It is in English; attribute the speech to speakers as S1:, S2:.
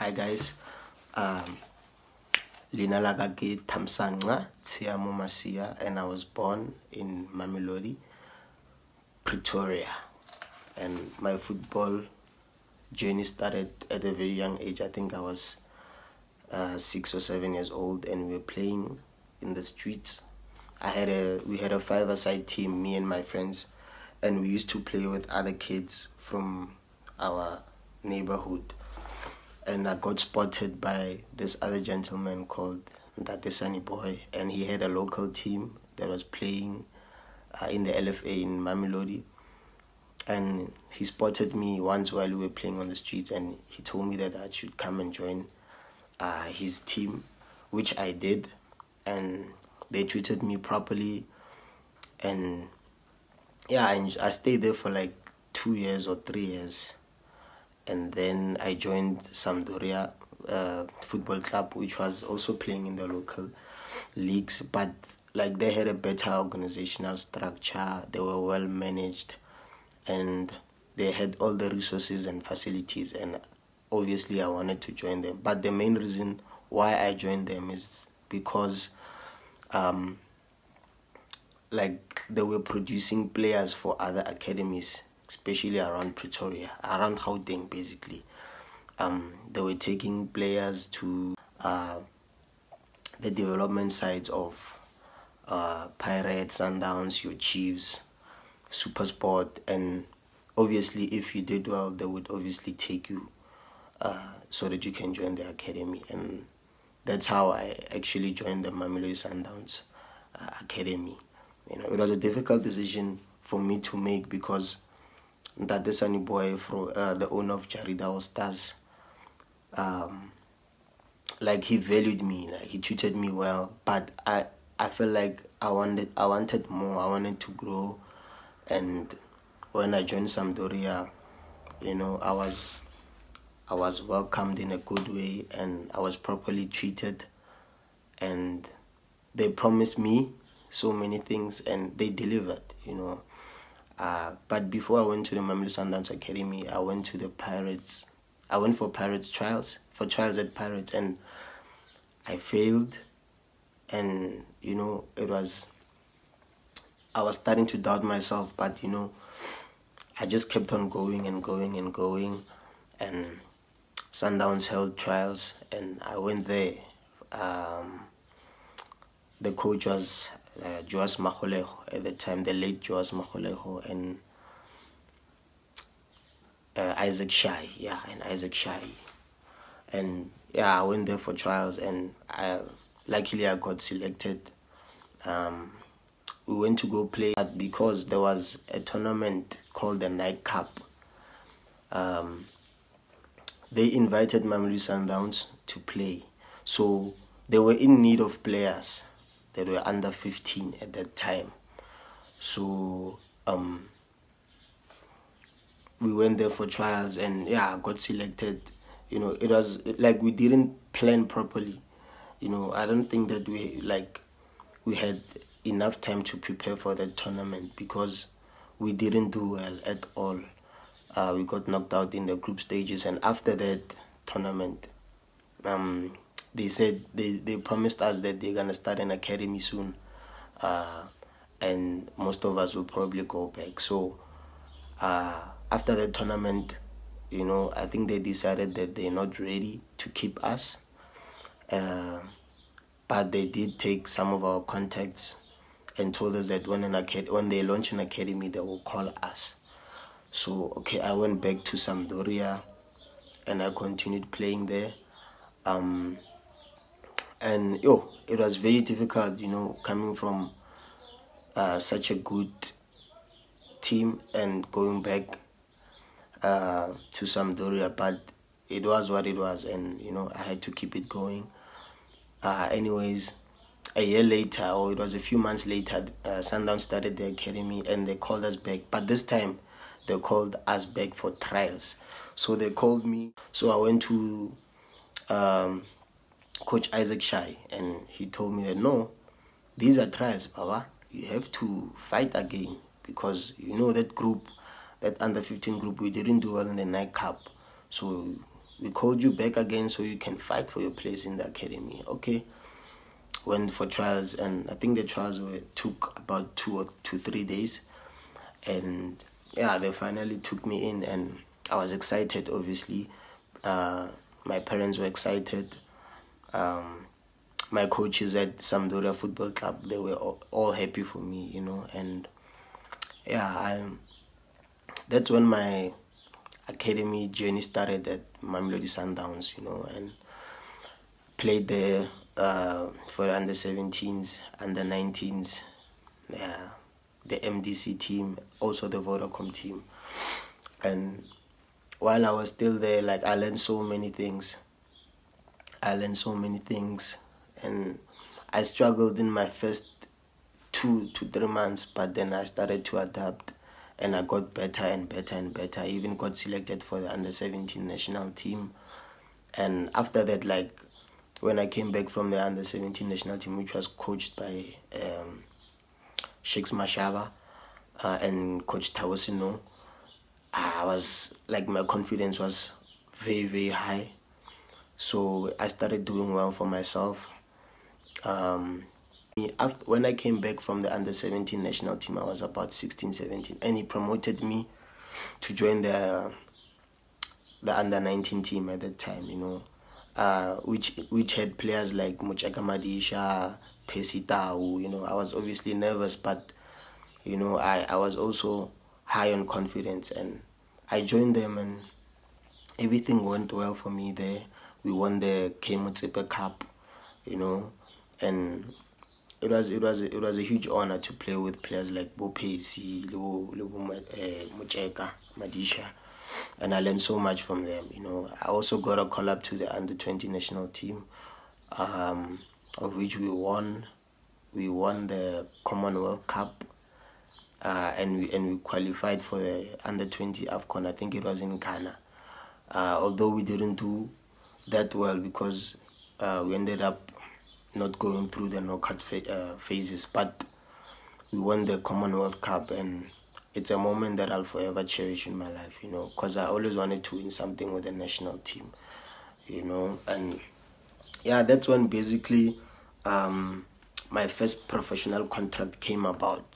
S1: Hi guys, Lina lagake Thamsanqa, Masiya, and I was born in Mamelodi, Pretoria. And my football journey started at a very young age. I think I was 6 or 7 years old, and we were playing in the streets. We had a five-a-side team, me and my friends, and we used to play with other kids from our neighborhood. And I got spotted by this other gentleman called Sunny Boy, and he had a local team that was playing in the LFA in Mamelodi. And he spotted me once while we were playing on the streets, and he told me that I should come and join his team, which I did, and they treated me properly. And yeah, I stayed there for like 2 years or 3 years. And then I joined Sampdoria football club, which was also playing in the local leagues, but like they had a better organizational structure. They were well managed, and they had all the resources and facilities, and obviously I wanted to join them. But the main reason why I joined them is because like they were producing players for other academies, especially around Pretoria, around Gauteng basically. They were taking players to the development sides of Pirates, Sundowns, your Chiefs, Supersport, and obviously if you did well, they would obviously take you so that you can join the academy. And that's how I actually joined the Mamelodi Sundowns academy. You know, it was a difficult decision for me to make because that Sunny Boy, the owner of Jarida All Stars, like he valued me, like he treated me well, but I felt like I wanted more. I wanted to grow. And when I joined Sampdoria, you know, I was welcomed in a good way, and I was properly treated, and they promised me so many things, and they delivered, you know. But before I went to the Mamelodi Sundowns Academy, I went to the Pirates. I went for trials at Pirates, and I failed. And you know, I was starting to doubt myself, but you know, I just kept on going and going and going. And Sundowns held trials, and I went there. The coach was Joas Magolejo at the time, the late Joas Magolejo, and Isaac Shai, and yeah, I went there for trials, and luckily I got selected. We went to go play because there was a tournament called the Night Cup. They invited Mamelodi Sundowns to play, so they were in need of players that were under 15 at that time. So we went there for trials, and yeah, I got selected. You know, it was like we didn't plan properly. You know, I don't think that we had enough time to prepare for that tournament because we didn't do well at all. We got knocked out in the group stages, and after that tournament, they said they promised us that they're gonna start an academy soon, and most of us will probably go back. So after the tournament, you know, I think they decided that they're not ready to keep us, but they did take some of our contacts and told us that when they launch an academy, they will call us. So okay, I went back to Sampdoria, and I continued playing there. And it was very difficult, you know, coming from such a good team and going back to Sampdoria, but it was what it was, and you know, I had to keep it going. Anyways, a year later, or it was a few months later, Sundowns started the academy, and they called us back, but this time they called us back for trials. So they called me, so I went to Coach Isaac Shai, and he told me that no, these are trials, Baba. You have to fight again, because you know that group, that under 15 group, we didn't do well in the Night Cup. So we called you back again so you can fight for your place in the academy. Okay. Went for trials, and I think the trials took about 3 days, and yeah, they finally took me in, and I was excited. Obviously, my parents were excited. My coaches at Sampdoria Football Club, they were all happy for me, and yeah, that's when my academy journey started at Mamelodi Sundowns, and played there for the under 17s, under 19s, yeah, the MDC team, also the Vodacom team. And while I was still there, like, I learned so many things. And I struggled in my first 2 to 3 months, but then I started to adapt, and I got better and better and better. I even got selected for the under 17 national team. And after that, like, when I came back from the under 17 national team, which was coached by Shakes Mashaba and Coach Tawasino, I was like, my confidence was very, very high. So I started doing well for myself. When I came back from the under 17 national team, I was about 16, 17, and he promoted me to join the under 19 team at that time, which had players like Muchaka Madisha, Pesitao. I was obviously nervous, but I was also high on confidence, and I joined them, and everything went well for me there. We won the Kemutsepe Cup, and it was a huge honor to play with players like Bopesi, Mucheka, Madisha, and I learned so much from them. I also got a call up to the under 20 national team, of which we won. We won the Commonwealth Cup, and we qualified for the under 20 AFCON. I think it was in Ghana. Although we didn't do that well, because we ended up not going through the knockout phases, but we won the Commonwealth Cup, and it's a moment that I'll forever cherish in my life, because I always wanted to win something with the national team, and yeah, that's when basically my first professional contract came about.